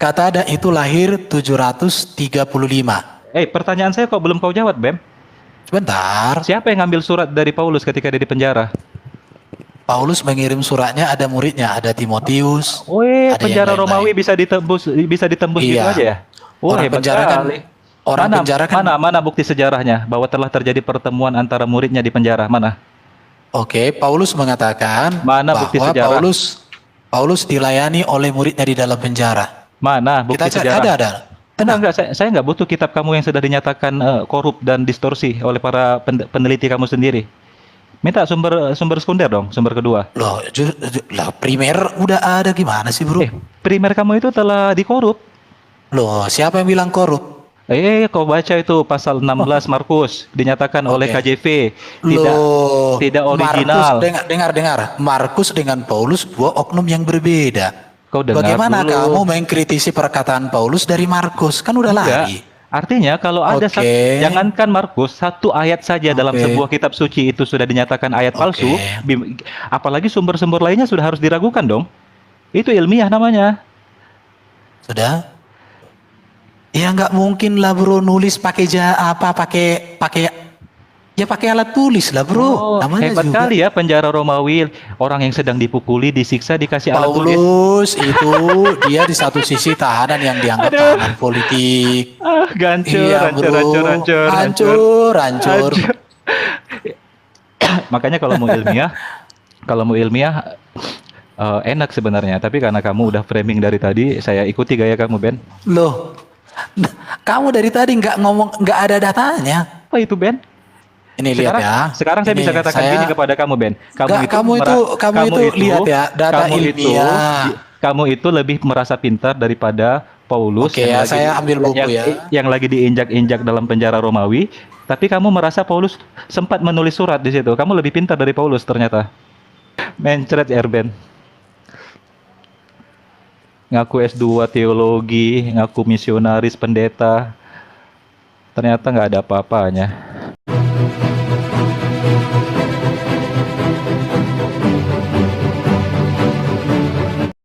Katada itu lahir 735. Pertanyaan saya kok belum kau jawab, Bem? Sebentar. Siapa yang ngambil surat dari Paulus ketika dia di penjara? Paulus mengirim suratnya, ada muridnya, ada Timotius, ada yang Penjara lain-lain. Romawi bisa ditembus gitu Iya. aja ya? Orang Hebat penjara kan, sekali. orang penjara kan. Mana bukti sejarahnya bahwa telah terjadi pertemuan antara muridnya di penjara? Mana? Oke, Paulus mengatakan Mana bukti bahwa sejarah? Paulus dilayani oleh muridnya di dalam penjara. Mana bukti Kita cari, sejarah? ada. Enggak, saya nggak butuh kitab kamu yang sudah dinyatakan korup dan distorsi oleh para peneliti kamu sendiri. Minta sumber sekunder dong, sumber kedua. Loh, lah primer udah ada, gimana sih bro? Primer kamu itu telah dikorup. Loh, siapa yang bilang korup? Kau baca itu pasal 16 Markus dinyatakan oleh KJV Loh, tidak original. Markus, dengar. Markus dengan Paulus dua oknum yang berbeda. Kau dengar Bagaimana dulu. kamu mengkritisi perkataan Paulus dari Markus? Kan udah lari. Artinya kalau ada jangankan Markus, satu ayat saja dalam sebuah kitab suci itu sudah dinyatakan ayat palsu, apalagi sumber-sumber lainnya sudah harus diragukan dong. Itu ilmiah namanya. Sudah? Ya nggak mungkin lah bro, nulis pakai pakai alat tulis lah bro. Namanya hebat juga. Kali ya penjara Romawi, orang yang sedang dipukuli, disiksa, dikasih alat tulis. Paulus itu dia di satu sisi tahanan yang dianggap tahanan politik. Hancur. Makanya kalau mau ilmiah, enak sebenarnya. Tapi karena kamu udah framing dari tadi, saya ikuti gaya kamu, Ben. Loh, kamu dari tadi nggak ada datanya. Apa itu, Ben? Ini lihat ya. Sekarang saya bisa katakan gini kepada kamu, Ben. Kamu itu lihat ya, data ilmiah. Kamu itu lebih merasa pintar daripada Paulus. Oke ya, saya ambil buku yang lagi diinjak-injak dalam penjara Romawi. Tapi kamu merasa Paulus sempat menulis surat di situ. Kamu lebih pintar dari Paulus ternyata. Mencret Erben. Ngaku S2 teologi, ngaku misionaris pendeta. Ternyata nggak ada apa-apanya.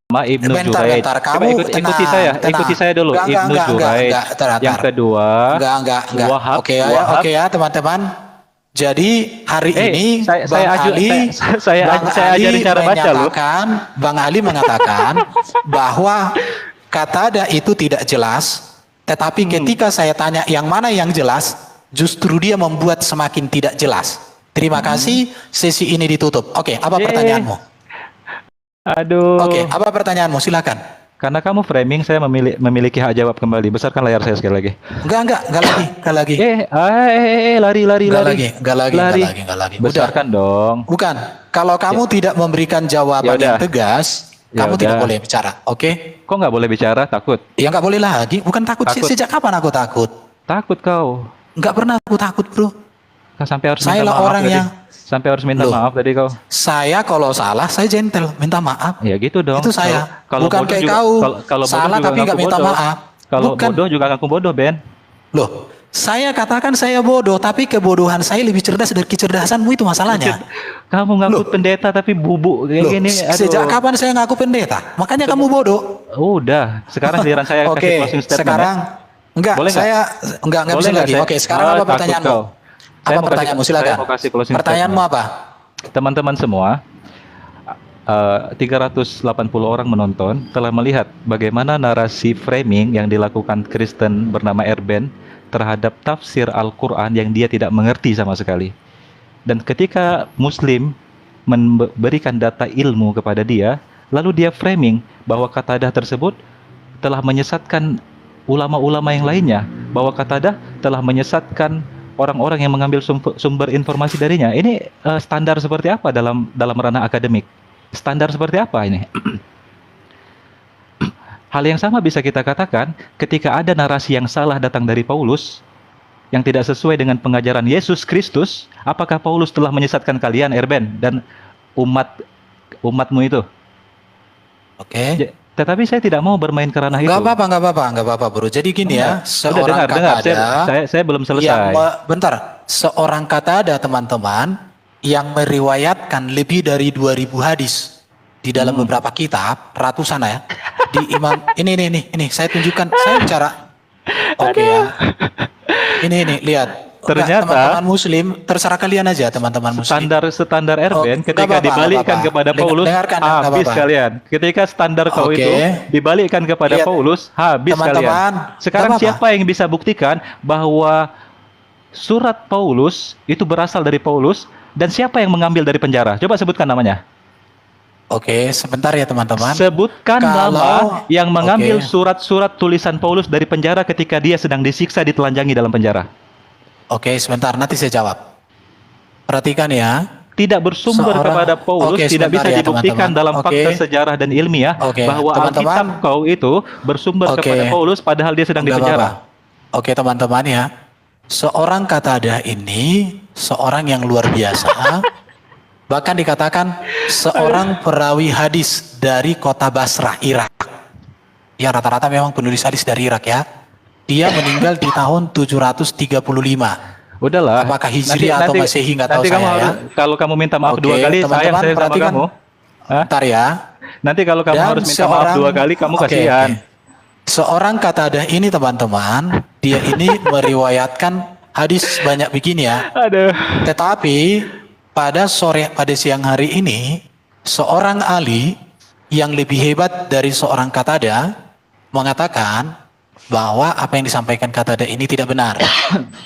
Ibnu Juraij. Kamu ikuti saya dulu. Ibnu Juraij. Yang kedua, Wahab. Oke ya teman-teman. Jadi hari ini Bang Ali mengatakan bahwa Katada itu tidak jelas, tetapi ketika saya tanya yang mana yang jelas, justru dia membuat semakin tidak jelas. Terima kasih, sesi ini ditutup. Oke, apa pertanyaanmu? Aduh. Oke, apa pertanyaanmu? Silakan. Karena kamu framing, saya memiliki hak jawab kembali. Besarkan layar saya sekali lagi. Enggak lagi. Lari. Enggak lagi. Besarkan dong. Bukan. Kalau kamu tidak memberikan jawaban yang tegas, kamu tidak boleh bicara. Oke? Kok nggak boleh bicara? Takut? Ya nggak boleh lagi. Bukan takut. Sejak kapan aku takut? Takut kau. Nggak pernah aku takut, bro. Sampai harus saya lah orang yang sampai harus minta maaf tadi kau. Saya kalau salah, saya gentle, minta maaf. Ya gitu dong. Itu saya. Bukan kayak kau. Salah tapi nggak minta maaf. Kalau bodoh juga ngaku bodoh, Ben. Loh, saya katakan saya bodoh, tapi kebodohan saya lebih cerdas dari kecerdasanmu, itu masalahnya. Kamu ngaku pendeta tapi bubuk kayak gini. Sejak kapan saya ngaku pendeta? Makanya kamu bodoh. Udah, sekarang giliran saya kasih closing statement. Sekarang enggak, enggak bisa lagi. Oke, sekarang apa pertanyaanmu? Apa pertanyaanmu? Silakan. Pertanyaanmu apa? Teman-teman semua, 380 orang menonton telah melihat bagaimana narasi framing yang dilakukan Kristen bernama Erben terhadap tafsir Al-Quran yang dia tidak mengerti sama sekali. Dan ketika Muslim memberikan data ilmu kepada dia, lalu dia framing bahwa Qatadah tersebut telah menyesatkan ulama-ulama yang lainnya, bahwa Qatadah telah menyesatkan orang-orang yang mengambil sumber informasi darinya. Ini standar seperti apa dalam ranah akademik? Standar seperti apa ini? Hal yang sama bisa kita katakan ketika ada narasi yang salah datang dari Paulus yang tidak sesuai dengan pengajaran Yesus Kristus. Apakah Paulus telah menyesatkan kalian, Erben, dan umatmu itu? Oke. Tetapi saya tidak mau bermain ke ranah itu. Enggak apa-apa, bro. Jadi gini ya, seorang dengar. Saya belum selesai. Bentar, seorang Qatada, teman-teman, yang meriwayatkan lebih dari 2000 hadis di dalam beberapa kitab, ratusan ya. di Imam ini saya tunjukkan, saya bicara. Oke ya. Ini lihat. Ternyata teman-teman muslim, terserah kalian aja teman-teman muslim. Standar Erben nggak ketika apa-apa, dibalikkan nggak apa-apa. kepada Paulus Dengarkan, nggak habis apa-apa. kalian. Ketika standar kau Oke. itu dibalikkan kepada Lihat, Paulus habis teman-teman, kalian. Sekarang nggak apa-apa. siapa yang bisa buktikan bahwa surat Paulus itu berasal dari Paulus dan siapa yang mengambil dari penjara? Coba sebutkan namanya. Oke, sebentar ya teman-teman. Sebutkan Kalau- nama yang mengambil Oke. surat-surat tulisan Paulus dari penjara ketika dia sedang disiksa ditelanjangi dalam penjara. Oke, sebentar, nanti saya jawab. Perhatikan ya. Tidak bersumber Seorang- kepada Paulus, Oke, tidak bisa sebentar ya, dibuktikan teman-teman. dalam Oke. fakta sejarah dan ilmiah Oke, bahwa teman-teman. Alkitab kau itu bersumber Oke. kepada Paulus padahal dia sedang di Nggak penjara. apa-apa. Oke teman-teman ya. Seorang Qatadah ini seorang yang luar biasa. Bahkan dikatakan seorang perawi hadis dari kota Basrah, Irak. Ya rata-rata memang penulis hadis dari Irak ya. Dia meninggal di tahun 735. Udahlah. Apakah Hijriah atau Masehi, nggak tahu nanti kamu saya ya. harus, kalau kamu minta maaf Oke, 2 kali, teman-teman, sayang saya sama perhatikan. kamu. Hah? Bentar ya. Nanti kalau kamu Dan harus minta maaf 2 kali, kamu Oke, kasihan. oke. Seorang Qatadah ini teman-teman, dia ini meriwayatkan hadis banyak begini ya. Aduh. Tetapi pada siang hari ini, seorang ahli yang lebih hebat dari seorang Qatadah mengatakan bahwa apa yang disampaikan Qatadah ini tidak benar.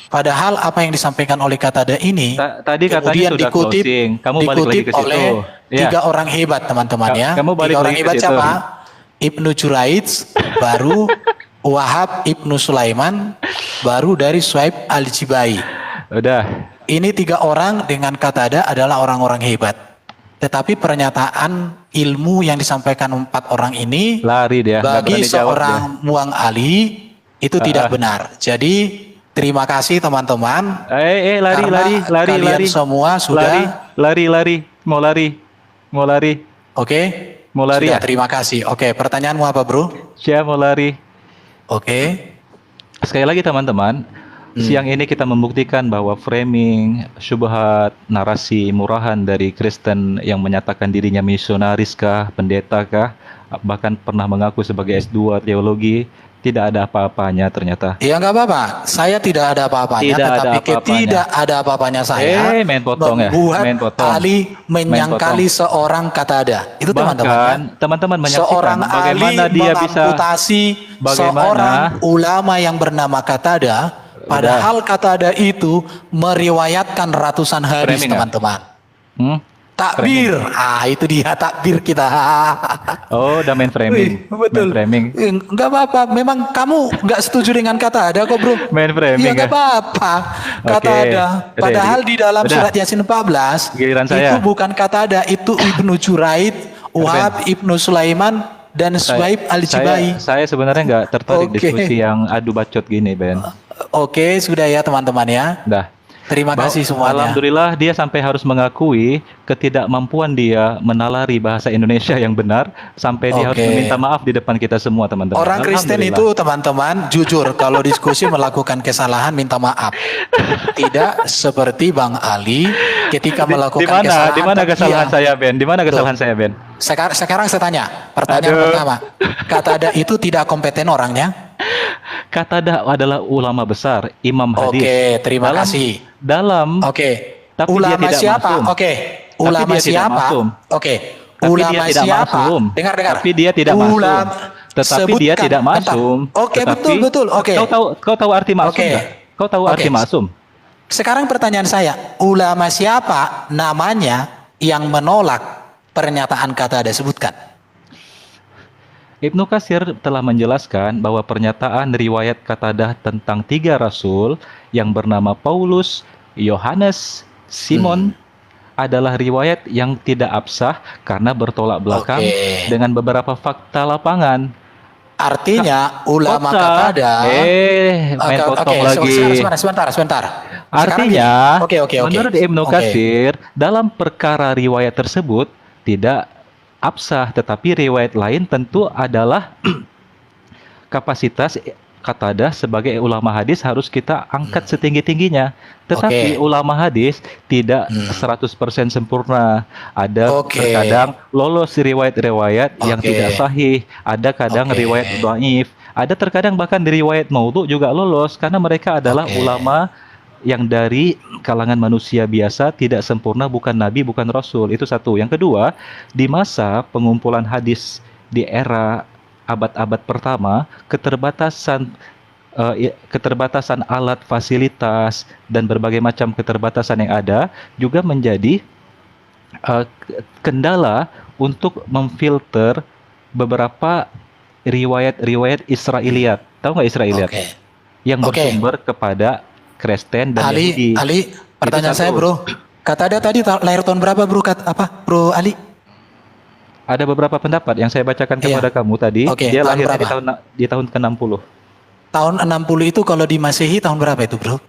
Padahal apa yang disampaikan oleh Qatadah ini Tadi katanya kemudian sudah dikutip, closing. Kamu balik lagi ke situ. oleh Iya. 3 orang hebat teman-teman ya. Kamu balik 3 orang lagi ke hebat situ. siapa? Ibnu Juraij, baru Wahab Ibnu Sulaiman, baru dari Suhaib Al-Jibai. Udah. Ini 3 orang dengan Qatadah adalah orang-orang hebat. Tetapi pernyataan ilmu yang disampaikan 4 orang ini Lari dia. nggak bagi berani jawab seorang muang ali itu tidak benar. Jadi terima kasih teman-teman. dia. Lari, Karena lari, kalian lari. semua sudah Lari. Mau lari. oke. Mau lari Sudah, ya? terima kasih. Oke, pertanyaanmu apa, Bro? Siapa mau lari? Oke. Sekali lagi teman-teman, siang ini kita membuktikan bahwa framing, syubhat, narasi murahan dari Kristen yang menyatakan dirinya misionaris kah, pendeta kah, bahkan pernah mengaku sebagai S2 teologi, tidak ada apa-apanya ternyata. Ya nggak apa-apa. Saya tidak ada apa-apanya, Tidak ada tetapi apa-apanya. tidak ada apa-apanya saya main potong ya, membuat main potong. Ali menyangkali seorang Qatadah. Itu teman-teman. Bahkan teman-teman menyaksikan Seorang bagaimana ahli dia bisa mengamputasi seorang ulama yang bernama Qatadah, padahal Qatadah itu meriwayatkan ratusan hadis, Framing ya? teman-teman. Hmm? Takbir, itu dia takbir kita. Oh, udah main framing. Wih, betul. Main framing. Enggak apa-apa. Memang kamu nggak setuju dengan kata ada kok, Bro. Main framing. Iya ya? nggak apa-apa. Kata Oke. ada. Padahal di dalam Udah. surat Yasin 14 Giliran itu saya. bukan kata ada, itu Ibnu Juraid, Wahab Ibnu Sulaiman dan Suhaib Al-Jibai. Saya sebenarnya nggak tertarik Oke. diskusi yang adu bacot gini, Ben. Oke, sudah ya teman-teman ya. Dah. Terima kasih semuanya. Alhamdulillah dia sampai harus mengakui ketidakmampuan dia menalari bahasa Indonesia yang benar sampai dia harus Oke. meminta maaf di depan kita semua teman-teman. Orang Kristen Alhamdulillah. itu teman-teman jujur kalau diskusi melakukan kesalahan minta maaf. Tidak seperti Bang Ali ketika melakukan kesalahan. Di mana kesalahan Iya. saya, Ben? Di mana kesalahan saya, Ben? Sekarang saya tanya, pertanyaan Aduh. pertama. Qatadah itu tidak kompeten orangnya? Qatadah adalah ulama besar, imam hadis. Oke, terima kasih. Tapi Tapi ulama dia tidak siapa? maksum. Oke, Tapi ulama dia tidak siapa? maksum. Oke, Tapi ulama dia tidak siapa? maksum. Dengar. Tapi dia tidak maksum. Tetapi dia Sebutkan. tidak Bentar. maksum. Oke, Tetapi- betul. Oke. Kau tahu arti maksum Oke. nggak? Kau tahu Oke. arti maksum? Sekarang pertanyaan saya, ulama siapa namanya yang menolak pernyataan Qatadah? Sebutkan. Ibnu Katsir telah menjelaskan bahwa pernyataan riwayat Qatadah tentang 3 rasul yang bernama Paulus, Yohanes, Simon adalah riwayat yang tidak absah karena bertolak belakang Oke. dengan beberapa fakta lapangan. Artinya ulama Fakta. Qatadah. Main potong Oke, lagi. sebentar. Sekarang Artinya, gini. Oke. menurut Ibnu Oke. Katsir, dalam perkara riwayat tersebut tidak absah, tetapi riwayat lain tentu adalah kapasitas Qatadah sebagai ulama hadis harus kita angkat setinggi-tingginya. Tetapi Oke. ulama hadis tidak Hmm. 100% sempurna. Ada Oke. terkadang lolos riwayat-riwayat yang Oke. tidak sahih, ada kadang Oke. riwayat dhaif, ada terkadang bahkan di riwayat maudhu juga lolos karena mereka adalah Oke. ulama yang dari kalangan manusia biasa, tidak sempurna, bukan nabi, bukan rasul. Itu satu. Yang kedua, di masa pengumpulan hadis di era abad-abad pertama, keterbatasan alat, fasilitas, dan berbagai macam keterbatasan yang ada juga menjadi kendala untuk memfilter beberapa riwayat-riwayat Israiliyat. Tahu nggak Israiliyat? Oke. Yang Oke. bersumber kepada Kristen dan Ali, Yahudi. Ali, pertanyaan Itu saya satu. bro. Qatadah tadi lahir tahun berapa bro? Bro Ali? Ada beberapa pendapat yang saya bacakan Iya. kepada kamu tadi. Oke, Dia tahun lahirnya berapa? di tahun ke-60. Tahun 60 itu kalau di Masehi tahun berapa itu bro?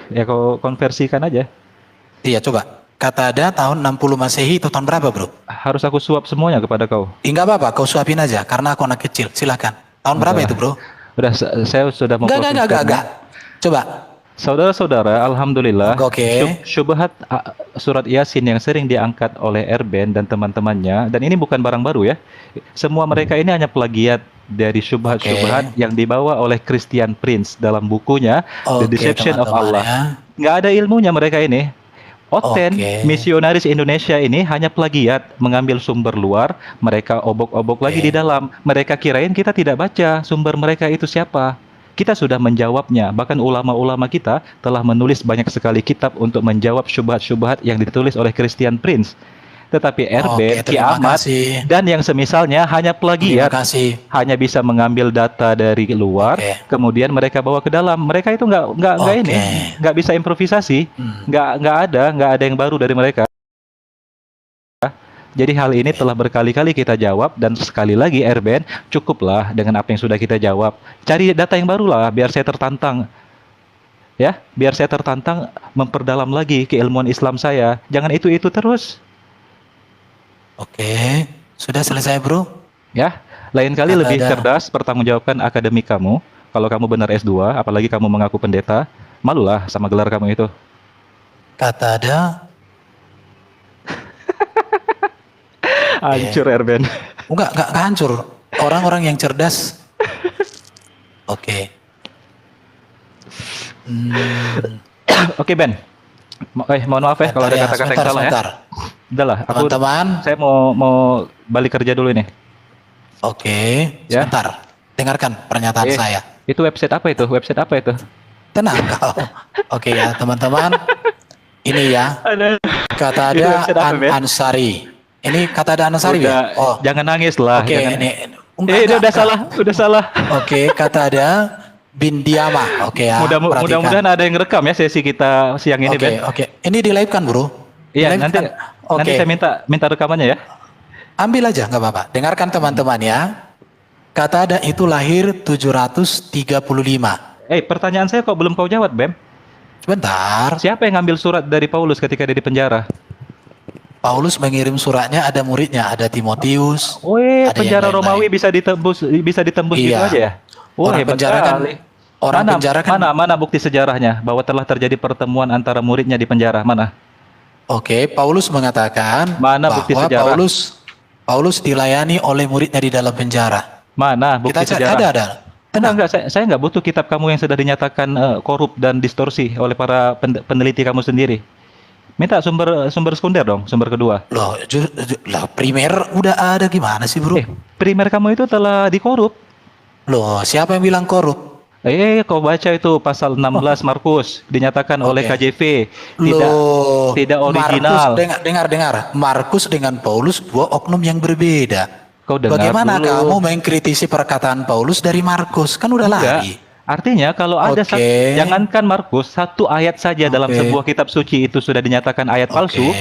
Ya kau konversikan aja. Iya coba. Qatadah tahun 60 Masehi itu tahun berapa bro? Harus aku suap semuanya kepada kau. Enggak apa-apa, kau suapin aja karena aku anak kecil. Silakan. Tahun berapa Udah. itu bro? Udah, saya sudah Enggak. Coba. Saudara-saudara, alhamdulillah, Oke. syubhat surat Yasin yang sering diangkat oleh Erben dan teman-temannya, dan ini bukan barang baru ya. Semua mereka ini hanya plagiat dari syubhat-syubhat yang dibawa oleh Christian Prince dalam bukunya The Oke, Deception of teman-teman Allah. ya. Nggak ada ilmunya mereka ini. Oten, Oke. misionaris Indonesia ini hanya plagiat, mengambil sumber luar, mereka obok-obok lagi di dalam. Mereka kirain kita tidak baca sumber mereka itu siapa. Kita sudah menjawabnya, bahkan ulama-ulama kita telah menulis banyak sekali kitab untuk menjawab syubhat-syubhat yang ditulis oleh Christian Prince. Tetapi Erben, Oke, terima Kiamat, kasih. dan yang semisalnya hanya Terima plagiat, kasih. hanya bisa mengambil data dari luar, Oke. kemudian mereka bawa ke dalam. Mereka itu nggak Oke. ini, nggak bisa improvisasi, nggak ada yang baru dari mereka. Jadi hal ini telah berkali-kali kita jawab, dan sekali lagi Erben, cukuplah dengan apa yang sudah kita jawab. Cari data yang baru lah, biar saya tertantang. Ya, biar saya tertantang memperdalam lagi keilmuan Islam saya. Jangan itu-itu terus. Oke. Sudah selesai bro? Ya, lain kali Ada- lebih cerdas pertanggungjawabkan akademik kamu. Kalau kamu benar S2, apalagi kamu mengaku pendeta, malulah sama gelar kamu itu. Qatadah. Hancur Erben. Enggak hancur. Orang-orang yang cerdas. Oke. Oke Ben. Mohon maaf ya kalau ada Bentar kata-kata yang salah ya. sebentar. Udahlah, aku Teman-teman. saya mau balik kerja dulu ini. Oke. Ya. Sebentar. Dengarkan pernyataan saya. Itu website apa itu? Website apa itu? Tenang kau. Oke ya teman-teman. Ini ya. Ada. Qatadah website apa, Ben? Ansari. Ini Qatadah Ansari Udah, ya? Oh. jangan nangis lah. Oke, jangan. ini Ini udah salah, udah salah. Oke, Qatadah bin Diama. Oke ya. perhatikan. Mudah-mudahan ada yang rekam ya sesi kita siang ini, Oke, Ben. oke. Ini di live kan, Bro? Iya, Di-live nanti kan? Oke. nanti saya minta rekamannya ya. Ambil aja, nggak apa-apa. Dengarkan teman-teman ya. Qatadah itu lahir 735. Pertanyaan saya kok belum kau jawab, Bem? Sebentar. Siapa yang ngambil surat dari Paulus ketika dia di penjara? Paulus mengirim suratnya, ada muridnya, ada Timotius. ada yang Penjara lain-lain. Romawi bisa ditembus gitu Iya. aja ya? Orang Hebat penjara kan- sekali. orang penjara kan- mana bukti sejarahnya bahwa telah terjadi pertemuan antara muridnya di penjara? Mana? Oke, Paulus mengatakan Mana bukti bahwa sejarah? Paulus dilayani oleh muridnya di dalam penjara. Mana bukti Kita cari, sejarah? ada. Enggak, saya nggak butuh kitab kamu yang sudah dinyatakan korup dan distorsi oleh para peneliti kamu sendiri. Minta sumber sekunder dong, sumber kedua. Loh, lah primer udah ada gimana sih, Bro? Primer kamu itu telah dikorup. Loh, siapa yang bilang korup? Kau baca itu pasal 16 Markus dinyatakan oleh Oke. KJV Loh, tidak original. Markus, dengar. Markus dengan Paulus dua oknum yang berbeda. Kau dengar Bagaimana dulu. kamu mengkritisi perkataan Paulus dari Markus? Kan udah Enggak. lari. Artinya kalau ada Oke. jangankan Markus, satu ayat saja dalam Oke. sebuah kitab suci itu sudah dinyatakan ayat palsu,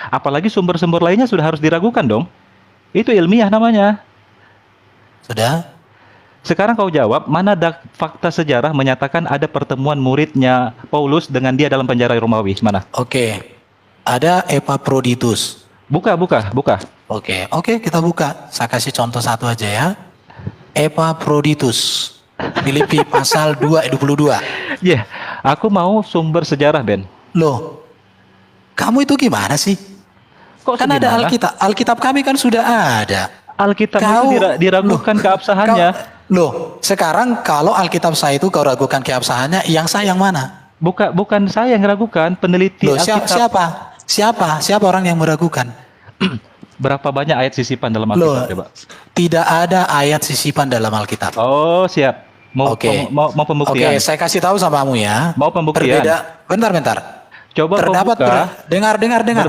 apalagi sumber-sumber lainnya sudah harus diragukan dong. Itu ilmiah namanya. Sudah? Sekarang kau jawab, mana ada fakta sejarah menyatakan ada pertemuan muridnya Paulus dengan dia dalam penjara Romawi? Mana? Oke. Ada Epaphroditus. Buka. Oke, kita buka. Saya kasih contoh satu aja ya. Epaphroditus. Filipi pasal 2 ayat 22. Ya, aku mau sumber sejarah, Ben. Loh, kamu itu gimana sih? Kok Kan ada gimana? Alkitab. Alkitab kami kan sudah ada. Alkitab itu Kau diragukan loh, keabsahannya. sekarang kalau Alkitab saya itu kau ragukan keabsahannya, yang saya yang mana? Bukan saya yang ragukan, peneliti Loh, Alkitab. siapa orang yang meragukan? Berapa banyak ayat sisipan dalam Loh, Alkitab, coba? tidak ada ayat sisipan dalam Alkitab. Oh, siap. Mau Oke. mau pembuktian. Oke, saya kasih tahu sama kamu ya. Mau pembuktian. Bentar. Coba kau Terdapat buka dengar.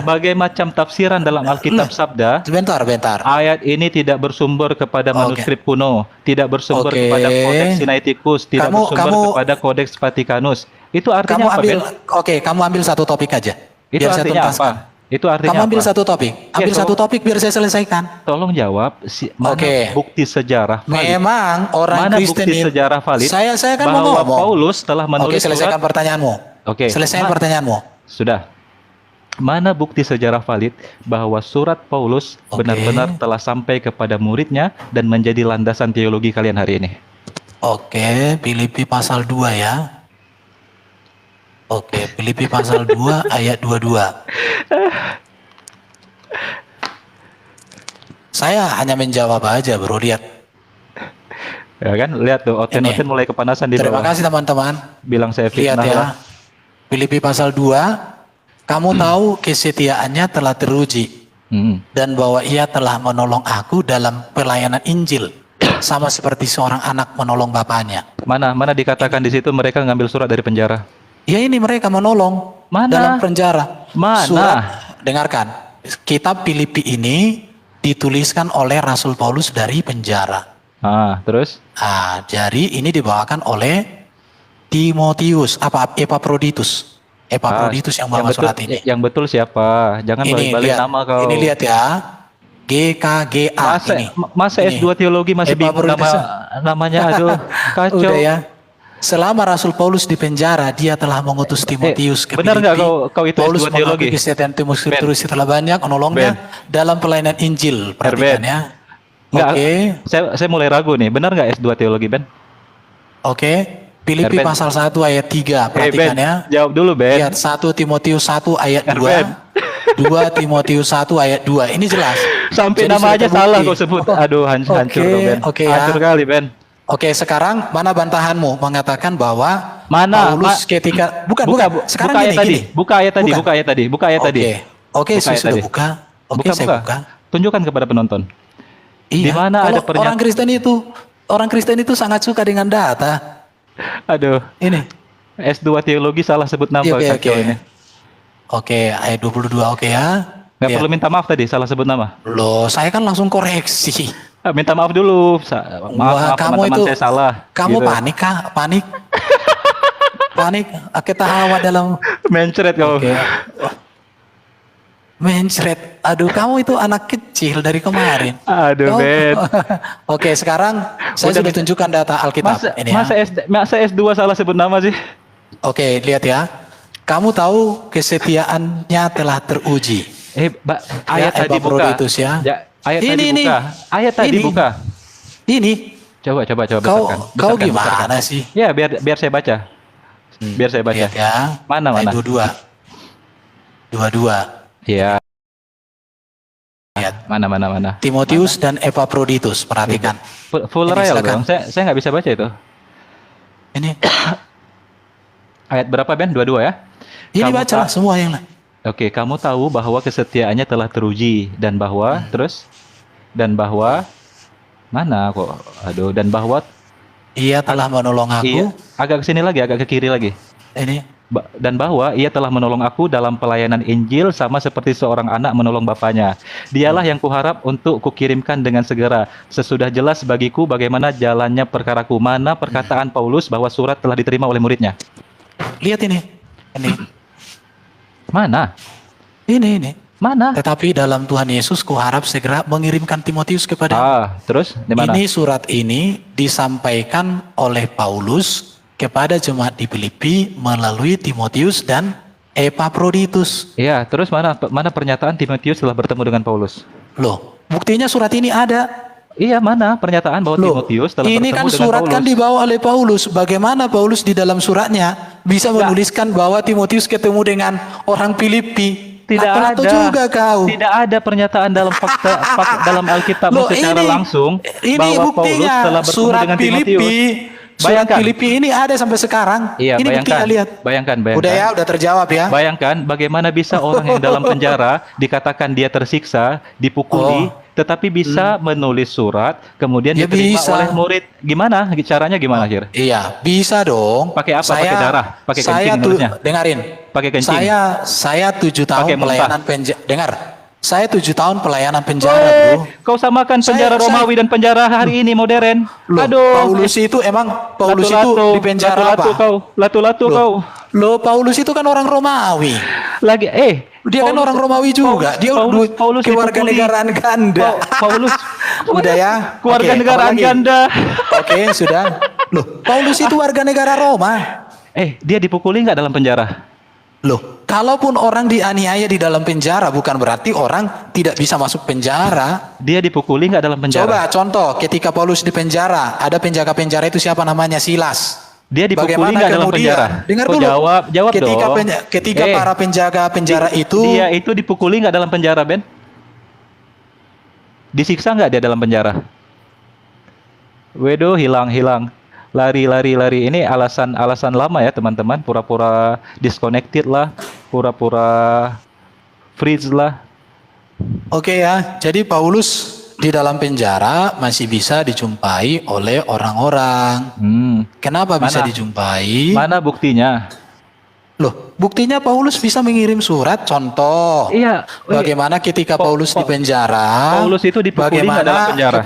berbagai macam tafsiran dalam Alkitab Loh, Sabda. Bentar. Ayat ini tidak bersumber kepada Oke. manuskrip kuno, tidak bersumber Oke. kepada Kodeks Sinaiticus, tidak bersumber kepada Kodeks Vatikanus. Itu Kamu artinya apa, ambil, Ben? oke, kamu ambil satu topik aja. Itu Biar saya artinya apa? tuntaskan. Itu artinya Kamu ambil apa? satu topik. Ambil satu topik biar saya selesaikan. Tolong jawab, mana Oke. bukti sejarah valid? Memang orang Mana Kristen bukti ini. sejarah valid Saya kan mau bahwa ngomong. Paulus telah menulis Oke, selesaikan surat? pertanyaanmu. Oke. Selesaikan pertanyaanmu. Sudah. Mana bukti sejarah valid bahwa surat Paulus Oke. benar-benar telah sampai kepada muridnya dan menjadi landasan teologi kalian hari ini? Oke, Filipi pasal 2 ya. Oke, Filipi pasal 2 ayat 22. Saya hanya menjawab aja, bro. Lihat. Ya kan, lihat tuh, Oten mulai kepanasan di Terima bawah. kasih teman-teman. Bilang saya Lihat fitnah ya. lah. Filipi pasal 2. Kamu tahu kesetiaannya telah teruji. Dan bahwa ia telah menolong aku dalam pelayanan Injil. Sama seperti seorang anak menolong bapaknya. Mana dikatakan di situ mereka ngambil surat dari penjara? Ya ini mereka menolong Mana? dalam penjara. Mana? Surat, dengarkan. Kitab Filipi ini dituliskan oleh Rasul Paulus dari penjara. Terus? Jadi ini dibawakan oleh Timotius, Epaphroditus. Epaphroditus yang bawa surat ini. Yang betul siapa? Jangan Ini balik-balik lihat, nama kau. ini lihat ya. GKGA ini. Masa Ini. S2 teologi masih bingung namanya, aduh, kacau. Udah ya. Selama Rasul Paulus di penjara, dia telah mengutus Timotius ke benar nggak Filipi. kau itu Paulus S2 teologi? mengakui kesetiaan Timotius telah banyak menolongnya dalam pelayanan Injil. Perhatikan ya. Nggak, Oke. Saya mulai ragu nih. Benar nggak S2 teologi, Ben? Oke. Filipi Ben. pasal 1 ayat 3. Perhatikan Ben, ya. jawab dulu, Ben. Lihat 1 Timotius 1 ayat 2. Ben. 2 Timotius 1 ayat 2. Ini jelas. Sampai Jadi nama sudah aja terbukti. salah kau sebut. Aduh, hancur dong, Ben. Oke ya. Hancur kali, Ben. Oke, sekarang mana bantahanmu mengatakan bahwa Mana? Paulus ketika bukan. Sekarang buka ayat gini. Buka ayat tadi. Buka ayat tadi. Buka ayat tadi. Oke, Buka saya ayat sudah tadi. buka. Oke, saya buka. Tunjukkan kepada penonton. Iya. Di mana Kalau ada pernyataan? orang Kristen itu sangat suka dengan data. Aduh, Ini. S2 teologi salah sebut nama kacau ini. Oke, ayat 22. Oke ya. Nggak Lihat. perlu minta maaf tadi, salah sebut nama. Loh, saya kan langsung koreksi. Minta maaf dulu. Wah, Maaf teman-teman, saya salah. Kamu Gitu. panik kah? Panik? Panik? Ketawa dalam. Mencret kau. Oke. Mencret. Aduh, kamu itu anak kecil dari kemarin. Aduh, Ben. Oke, sekarang saya Udah, sudah tunjukkan data Alkitab. Ini ya. Masa S2 salah sebut nama sih? Oke, lihat ya. Kamu tahu kesetiaannya telah teruji. Ayat tadi buka. Epaphroditus ya. Ayat Ini, tadi ini. buka. Ayat tadi Ini. buka. Ini. Coba Kau besarkan. kau Besarkan, gimana besarkan. sih? Ya, biar saya baca. Biar saya baca. Lihat ya. Mana? Ayat 22. 22. Iya. Lihat. Mana. Timotius dan Epaphroditus, perhatikan. Full Ini, real silakan. dong. Saya nggak bisa baca itu. Ini. Ayat berapa, Ben? 22 ya? Ini Kamu bacalah semua yang lain. Oke, kamu tahu bahwa kesetiaannya telah teruji dan bahwa terus dan bahwa mana kok? Aduh, dan bahwa Ia telah menolong aku. iya, agak ke sini lagi, agak ke kiri lagi. Ini. Dan bahwa ia telah menolong aku dalam pelayanan Injil sama seperti seorang anak menolong bapaknya. Dialah yang kuharap untuk kukirimkan dengan segera. Sesudah jelas bagiku bagaimana jalannya perkaraku. Mana perkataan Paulus bahwa surat telah diterima oleh muridnya? Lihat ini. Ini. Mana? Ini. Mana? Tetapi dalam Tuhan Yesus kuharap segera mengirimkan Timotius kepada. Terus di mana? Ini surat ini disampaikan oleh Paulus kepada jemaat di Filipi melalui Timotius dan Epaphroditus. Iya, terus mana pernyataan Timotius telah bertemu dengan Paulus? Loh, buktinya surat ini ada. Iya, mana pernyataan bahwa Loh, Timotius telah ini bertemu kan dengan surat kan Paulus? dibawa oleh Paulus. Bagaimana Paulus di dalam suratnya bisa Nggak, menuliskan bahwa Timotius ketemu dengan orang Filipi? tidak Lato-lato ada. juga kau. Tidak ada pernyataan dalam dalam Alkitabmu Loh, secara langsung ini bahwa Paulus buktinya telah bertemu surat dengan Timotius. Filipi. Surat Bayangkan. Filipi ini ada sampai sekarang. Iya, Ini buktinya, bayangkan. lihat. Bayangkan, Udah bayangkan. ya, udah terjawab ya. Bayangkan bagaimana bisa orang yang dalam penjara dikatakan dia tersiksa, dipukuli, Oh, tetapi bisa menulis surat, kemudian ya diterima bisa. oleh murid. Gimana? Caranya gimana, Kir? Iya, bisa dong. Pakai apa? Pakai darah? Pakai saya kencing nulisnya? dengarin. Pakai kencing? Saya 7 tahun Pakai muntah? pelayanan penjara. Dengar. Saya 7 tahun pelayanan penjara, bro. Kau samakan penjara Romawi dan penjara hari ini modern. Loh, Aduh, Paulus itu emang Paulus itu latu-latu, di penjara latu-latu apa? kau, latu-latu Loh, kau. loh, Paulus itu kan orang Romawi. Lagi, Dia kan orang Romawi juga. Dia Paulus kewarganegaraan ganda. Paulus, Udah ya. keluarga Oke, negaraan apa lagi? ganda. Oke, sudah. Loh, Paulus itu warga negara Roma. Dia dipukuli nggak dalam penjara? Loh, kalaupun orang dianiaya di dalam penjara bukan berarti orang tidak bisa masuk penjara. Dia dipukuli nggak dalam penjara? Coba contoh, ketika Paulus di penjara, ada penjaga penjara itu siapa namanya? Silas. Dia dipukuli Bagaimana nggak dalam kemudian? penjara? Dengar Kau dulu. jawab dong. Ketika para penjaga penjara itu, Dia itu dipukuli nggak dalam penjara, Ben? Disiksa nggak dia dalam penjara? Wedo, hilang. Lari. Ini alasan lama ya, teman-teman. Pura-pura disconnected lah, pura-pura freeze lah. oke ya. Jadi Paulus di dalam penjara masih bisa dijumpai oleh orang-orang. Kenapa bisa Mana? dijumpai? Mana buktinya? Loh, buktinya Paulus bisa mengirim surat. Contoh, Iya. bagaimana ketika Paulus di penjara? Paulus itu dipukuli nggak dalam penjara?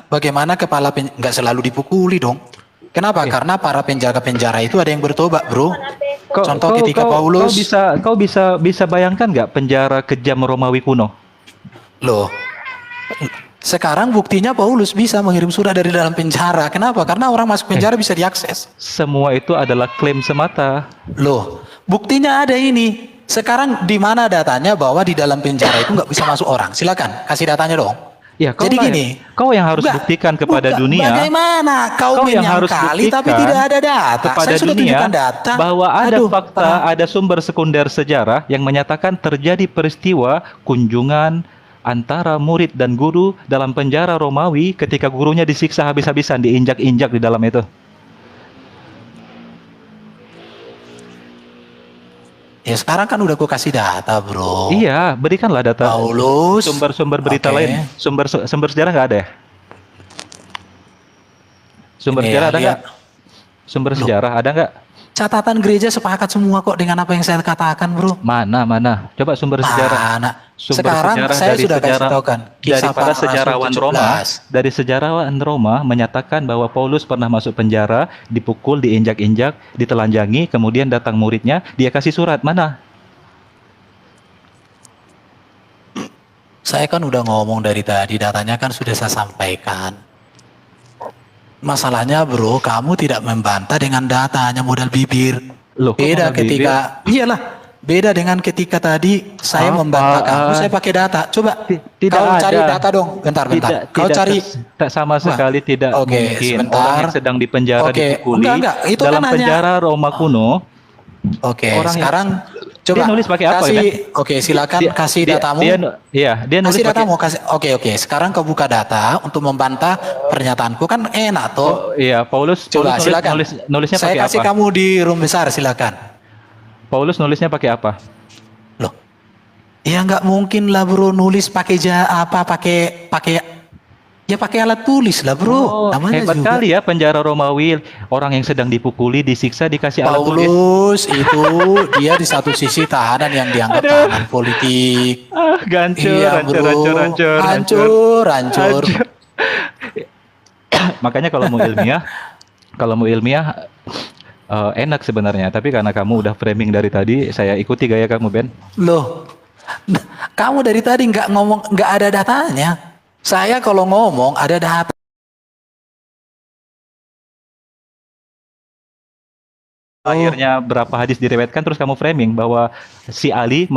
Bagaimana nggak selalu dipukuli dong? Kenapa? Karena para penjaga penjara itu ada yang bertobat, bro. Contoh ketika Paulus, kau bisa bayangkan nggak penjara kejam Romawi kuno? loh, sekarang buktinya Paulus bisa mengirim surat dari dalam penjara. Kenapa? Karena orang masuk penjara bisa diakses. Semua itu adalah klaim semata. Loh, buktinya ada ini. Sekarang di mana datanya bahwa di dalam penjara itu nggak bisa masuk orang? Silakan, kasih datanya dong. Ya, Jadi gini, kau yang harus buktikan kepada dunia. Bagaimana kau Yang harus menyangkali tapi buktikan tidak ada data? kepada Saya sudah dunia tunjukkan data. bahwa ada Aduh, fakta, ada sumber sekunder sejarah yang menyatakan terjadi peristiwa kunjungan antara murid dan guru dalam penjara Romawi ketika gurunya disiksa habis-habisan, diinjak-injak di dalam itu. Ya sekarang kan udah gue kasih data, bro. Iya, berikanlah data. Paulus. Sumber-sumber berita Oke. lain. Sumber sejarah nggak ada ya? Sumber Ini sejarah ya, ada dia- nggak? Sumber sejarah ada nggak? Catatan gereja sepakat semua kok dengan apa yang saya katakan, bro. Mana? Coba sumber sejarah. Mana? Sumber Sekarang sejarah saya dari sudah kasih sejarah- tahu kan. Kisah daripada para Rasul sejarawan 17. Roma, dari sejarawan Roma menyatakan bahwa Paulus pernah masuk penjara, dipukul, diinjak-injak, ditelanjangi, kemudian datang muridnya, dia kasih surat. Mana? Saya kan udah ngomong dari tadi, datanya kan sudah saya sampaikan. Masalahnya, bro, kamu tidak membantah dengan data, hanya modal bibir. Loh, kok Beda modal ketika, iyalah, beda dengan ketika tadi saya membantah kamu, saya pakai data. Coba, Tidak kau cari ada. data dong, bentar. Kau Tidak cari, tak sama sekali tidak Oke, mungkin sebentar. orang yang sedang di penjara Oke, dipukuli enggak, itu dalam kan hanya- penjara Roma kuno. oke, Orang yang- sekarang coba Dia nulis pakai apa, kasih, kan? oke, silakan kasih datamu. Dia nulis Kasih pakai datamu, oke. Sekarang kau buka data untuk membantah pernyataanku, kan enak toh. iya, Paulus Coba silakan. nulisnya Saya pakai kasih apa? kamu di room besar, silakan. Paulus nulisnya pakai apa? Loh, ya nggak mungkin lah, bro, nulis pakai ya pakai alat tulis lah, bro. Namanya Hebat juga. kali ya penjara Romawi, orang yang sedang dipukuli, disiksa, dikasih alat tulis. Paulus itu dia di satu sisi tahanan yang dianggap tahanan politik. Gancur, Iya, bro. Hancur. Makanya kalau mau ilmiah enak sebenarnya, tapi karena kamu udah framing dari tadi, saya ikuti gaya kamu, Ben. Loh, kamu dari tadi nggak ngomong, nggak ada datanya. Saya kalau ngomong ada data. Akhirnya berapa hadis diriwayatkan, terus kamu framing bahwa si Ali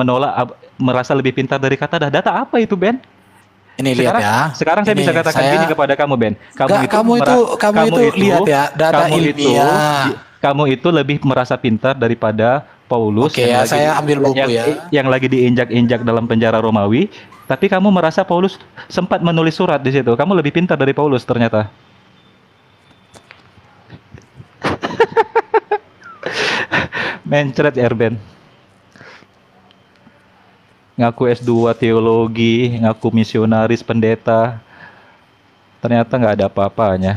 merasa lebih pintar dari kata dah. Data apa itu, Ben? Ini lihat Sekarang, ya. sekarang saya Ini bisa katakan saya- gini kepada kamu, Ben. Nggak, kamu itu lihat ya, data kamu ilmiah. kamu itu lebih merasa pintar daripada Paulus Oke ya, saya ambil buku ya. yang lagi diinjak-injak dalam penjara Romawi. Tapi kamu merasa Paulus sempat menulis surat di situ. Kamu lebih pintar dari Paulus ternyata. Mencret Erben. Ngaku S2 teologi, ngaku misionaris pendeta. Ternyata nggak ada apa-apanya.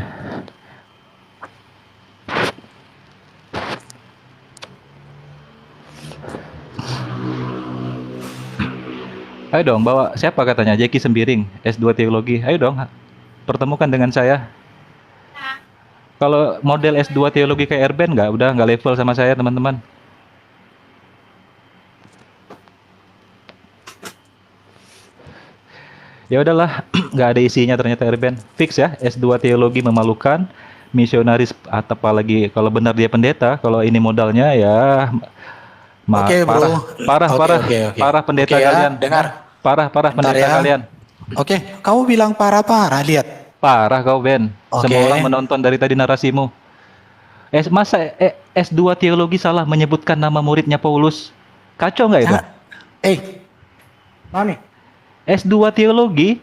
Ayo dong, bawa siapa katanya? Jeki Sembiring, S2 teologi. Ayo dong, pertemukan dengan saya. Kalau model S2 teologi kayak Erben nggak level sama saya, teman-teman. Ya udahlah, nggak ada isinya ternyata Erben. Fix ya, S2 teologi memalukan, misionaris atau apalagi kalau benar dia pendeta, kalau ini modalnya ya Oke, bro. parah Oke, parah oke, oke. parah pendeta Oke ya, kalian. dengar. Parah Bentar pendeta ya. kalian. Oke, kamu bilang parah-parah, lihat. Parah kau Ben. Oke. Semua orang menonton dari tadi narasimu. Masa S2 teologi salah menyebutkan nama muridnya Paulus? Kacau nggak itu? Mami. S2 teologi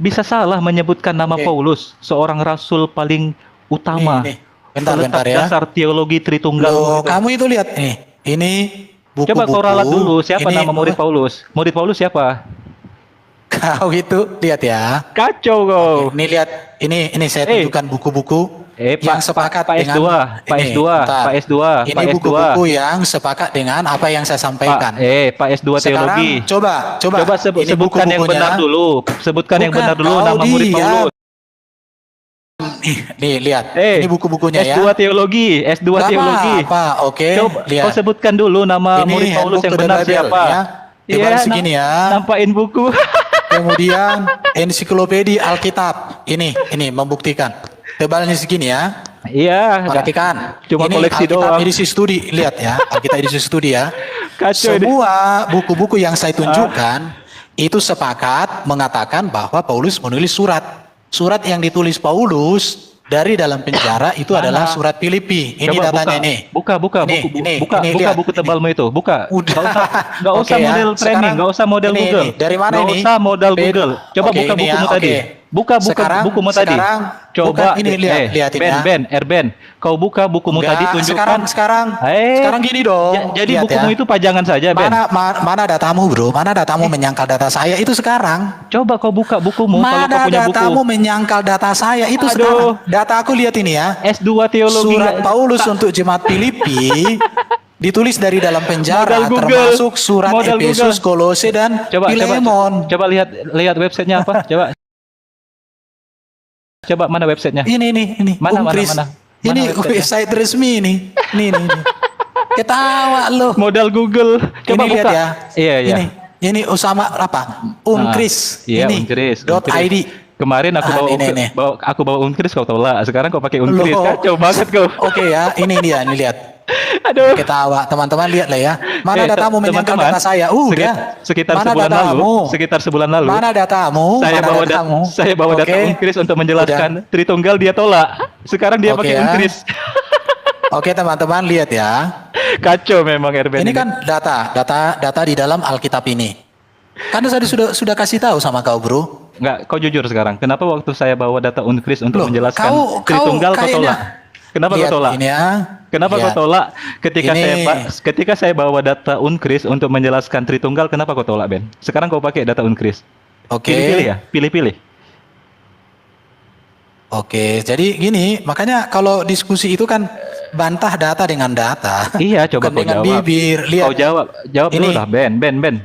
bisa salah menyebutkan nama Oke. Paulus, seorang rasul paling utama. Nih. Bentar Peletak ya. dasar teologi Tritunggal. Loh, gitu. kamu itu lihat nih. Ini buku-buku. Coba kau ralat dulu, siapa Ini- nama murid Paulus? Murid Paulus siapa? Kau itu lihat ya. Kacau kau. Ini lihat, ini saya tunjukkan buku-buku yang sepakat Pak dengan S2, Pak ini, S2, bentar. Pak S2, Ini Pak S2. buku-buku yang sepakat dengan apa yang saya sampaikan. Pak S2 Sekarang teologi. coba ini Sebutkan yang buku-bukunya. benar dulu. Sebutkan yang Bukan, benar dulu kau nama murid diam. Paulus. Nih lihat, ini buku-bukunya ya. S2 teologi, S2 Gak teologi. apa, oke. Coba Lihat. kau sebutkan dulu nama Ini murid Paulus handbook yang to the benar Bible, siapa? ya. Tebal segini ya. Nampain buku. Kemudian ensiklopedia Alkitab. Ini membuktikan. Tebalnya segini ya. Iya, Perhatikan. cuma ini koleksi Alkitab doang. edisi studi, lihat ya. Alkitab edisi studi ya. Kacau ini. Semua buku-buku yang saya tunjukkan itu sepakat mengatakan bahwa Paulus menulis surat. Surat yang ditulis Paulus dari dalam penjara itu Mana? adalah surat Filipi. Ini Coba datanya buka. nih. Buka Ini buka lihat. buku tebalmu itu. Buka. Udah. Nggak usah Oke ya. model framing, Sekarang nggak usah model ini, Google. dari mana nggak ini? usah modal Google. Coba Oke, buka ini ya, bukumu oke. tadi. Buka Sekarang- bukumu tadi. sekarang Coba bukan ini, lihatin ya. Erben, kau buka bukumu Enggak, tadi tunjukkan. sekarang gini dong. Jadi Lihat bukumu ya. itu pajangan saja, Ben. Mana datamu, bro? Mana datamu menyangkal data saya itu sekarang? Coba kau buka bukumu kalau kau Mana punya buku. datamu menyangkal data saya itu Aduh. sekarang? Data aku lihat ini ya. S2 teologi. Surat Paulus untuk jemaat Filipi ditulis dari dalam penjara, Modal Google. termasuk surat Modal Efesus, Kolose dan Filemon. Coba lihat websitenya apa? Coba mana websitenya? Ini. Mana, Chris. mana? Ini Mana websitenya? website resmi ini. Ini. Ketawa lo. Modal Google. Coba Ini buka. lihat ya. Iya. Ini Usama apa? Unkris. Iya, ini. Unkris. .id. Kemarin aku ini. aku bawa Unkris kau tolak. Sekarang kau pakai Unkris. Loh. Kacau banget kau. Oke ya, ini dia, ini lihat. Aduh. Ketawa, teman-teman lihat lah ya. Mana datamu menyangkal teman-teman, data saya? Udah. Sekitar Mana sebulan datamu? lalu. Sekitar sebulan lalu. Mana datamu? Saya Mana bawa datamu? saya bawa data Oke. Unkris untuk menjelaskan Tritunggal dia tolak. Sekarang dia Oke pakai ya. Unkris. Oke teman-teman lihat ya. Kacau memang Erben. Ini kan data di dalam Alkitab ini. Kan saya sudah kasih tahu sama kau, bro. Enggak, kau jujur sekarang. Kenapa waktu saya bawa data Unkris untuk Loh, menjelaskan kau Tritunggal kau kayaknya- tolak? Kenapa Lihat kau tolak? ini ya. Kenapa Lihat. kau tolak Ini. ketika saya bawa data Unkris untuk menjelaskan Tritunggal, kenapa kau tolak, Ben? Sekarang kau pakai data Unkris. Oke. Pilih-pilih ya, pilih-pilih. Oke, jadi gini, makanya kalau diskusi itu kan bantah data dengan data. Iya, coba Bukan kau dengan jawab. bibir. Lihat. Kau jawab dulu Ini. lah, Ben.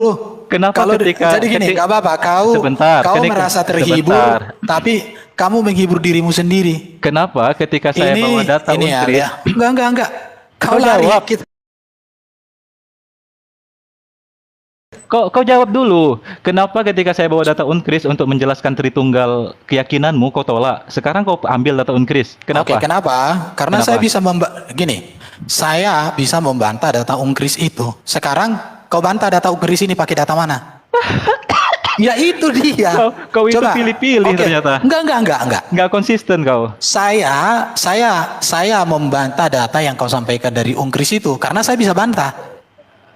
Loh, Kenapa kalau ketika jadi gini, nggak apa-apa. Kau Sebentar, merasa terhibur, sebentar. tapi kamu menghibur dirimu sendiri. Kenapa ketika saya bawa data ini ya, Unkris? lihat. Enggak. Kau Kau lari. jawab. Kau jawab dulu. Kenapa ketika saya bawa data Unkris untuk menjelaskan Tritunggal keyakinanmu kau tolak? Sekarang kau ambil data Unkris. Kenapa? Oke, kenapa? Karena Kenapa? saya bisa saya bisa membantah data Unkris itu. Sekarang Kau bantah data Unkris ini pakai data mana? Ya itu dia. Kau itu Coba. pilih-pilih Oke. ternyata. Enggak. Nggak konsisten kau. Saya membantah data yang kau sampaikan dari Unkris itu karena saya bisa bantah.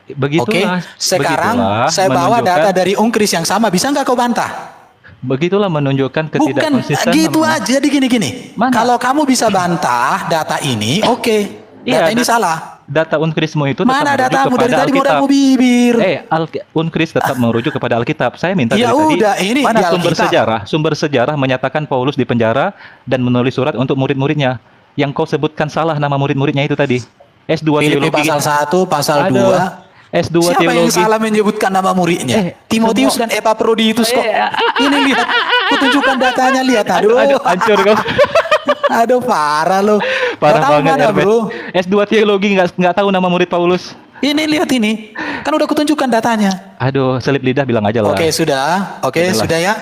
Oke. Begitulah. Sekarang begitulah saya bawa menunjukkan- data dari Unkris yang sama, bisa nggak kau bantah? Begitulah menunjukkan Bukan ketidakkonsistenan. gitu aja. Jadi gini. Mana? Kalau kamu bisa bantah data ini, oke. Iya, Data ini dat- salah. Data Unkrismu itu tetap Mana merujuk datamu dari kepada tadi Alkitab. modalmu bibir? Unkris tetap merujuk kepada Alkitab. Saya minta Ya dari tadi, udah, ini mana di sumber Alkitab. sejarah? Sumber sejarah menyatakan Paulus di penjara dan menulis surat untuk murid-muridnya. Yang kau sebutkan salah nama murid-muridnya itu tadi. S2 Filipi teologi. pasal 1, pasal Aduh, 2. S2 Siapa yang teologi. salah menyebutkan nama muridnya? Timotius dan Epaphroditus kok. Ini lihat, kutunjukkan datanya, lihat. Aduh, Aduh, hancur kau. aduh parah lo. Parah Nggak tahu banget, mana, Erben. bro. S2 teologi nggak tahu nama murid Paulus. Ini lihat ini, kan udah kutunjukkan datanya. Aduh, selip lidah bilang aja lah. Oke sudah, Sudahlah. sudah ya.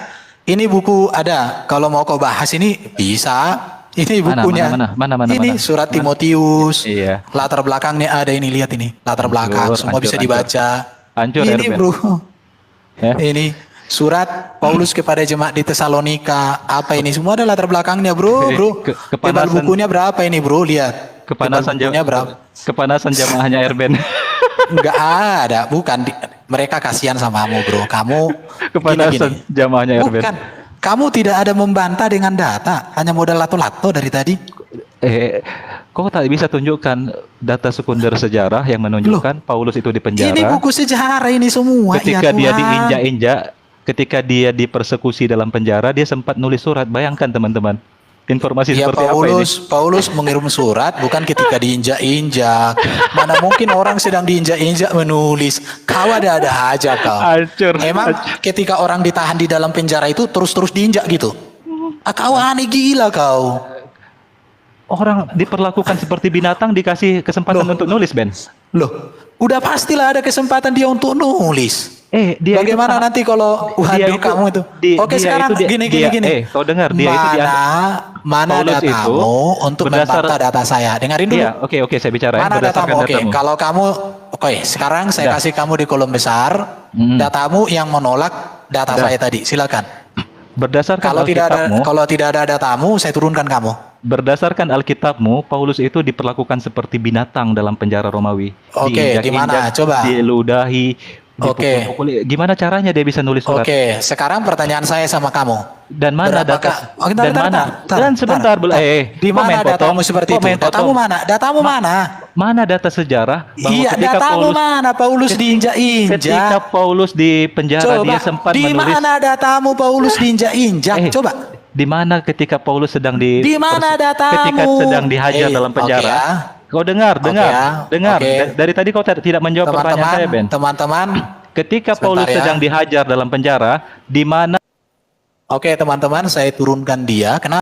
Ini buku ada. Kalau mau kau bahas ini bisa. Ini Mana, bukunya. mana, ini surat Timotius. Iya. Latar belakangnya ada ini, lihat ini. Latar belakang semua hancur, bisa hancur. dibaca. Hancur, Ini Erben. bro. Ya. Ini surat Paulus kepada jemaat di Tesalonika. Apa ini semua ada latar belakangnya, bro, bro. Tebal Kepanasan- bukunya berapa ini, bro? Lihat. Kepanasan Tebal bukunya berapa? Kepanasan jamaahnya Erben. Enggak ada, bukan. Mereka kasihan samamu, bro. Kamu Kepanasan gini-gini. jamaahnya Erben. Bukan. Kamu tidak ada membantah dengan data, hanya modal lato-lato dari tadi. Kok tak bisa tunjukkan data sekunder sejarah yang menunjukkan Paulus itu di penjara Ini buku sejarah ini semua. ketika ya dia Tuhan. diinjak-injak, ketika dia dipersekusi dalam penjara, dia sempat nulis surat. Bayangkan teman-teman, informasi Ya seperti apa ini? Paulus mengirim surat bukan ketika diinjak-injak. Mana mungkin orang sedang diinjak-injak menulis. Kau ada-ada aja kau. Hancur. Emang ketika orang ditahan di dalam penjara itu terus-terus diinjak gitu? Kau aneh gila kau. Orang diperlakukan seperti binatang dikasih kesempatan untuk nulis, Ben. Loh, udah pastilah ada kesempatan dia untuk nulis. Dia Bagaimana itu, nanti kalau waduh kamu itu? Oke dia sekarang itu, gini. kau dengar, dia itu mana Paulus datamu itu untuk berdasar- membantah data saya? Dengarin dulu. Iya, oke, saya bicara ya, Mana berdasarkan datamu? Oke, datamu. kalau kamu, oke, sekarang saya Dah. kasih kamu di kolom besar datamu yang menolak data Dah. saya tadi. Silakan. Berdasarkan Alkitabmu, Kalau tidak ada datamu, saya turunkan kamu. berdasarkan Alkitabmu, Paulus itu diperlakukan seperti binatang dalam penjara Romawi. Oke, di mana? Diinjak-injak, Coba. diludahi, Oke. dipukul-pukul. Gimana caranya dia bisa nulis surat? Oke, sekarang pertanyaan saya sama kamu. Dan mana Berapakah- data? Oke, dan mana? Dan sebentar, Di mana datamu seperti itu? Datamu mana? Datamu mana? Mana data sejarah bahwa Iya, ketika datamu Paulus mana? Paulus ketika diinjak-injak. Paulus di penjara dia Coba, sempat di menulis. mana datamu Paulus diinjak-injak? Coba. Di mana ketika Paulus sedang Di mana datamu? ketika sedang dihajar dalam penjara? Oke ya. Kau dengar. Oke. Dari tadi kau tidak menjawab pertanyaan saya, Ben. Teman-teman. Ketika Sebentar Paulus ya. sedang dihajar dalam penjara, di mana Oke, teman-teman, saya turunkan dia. Kenapa?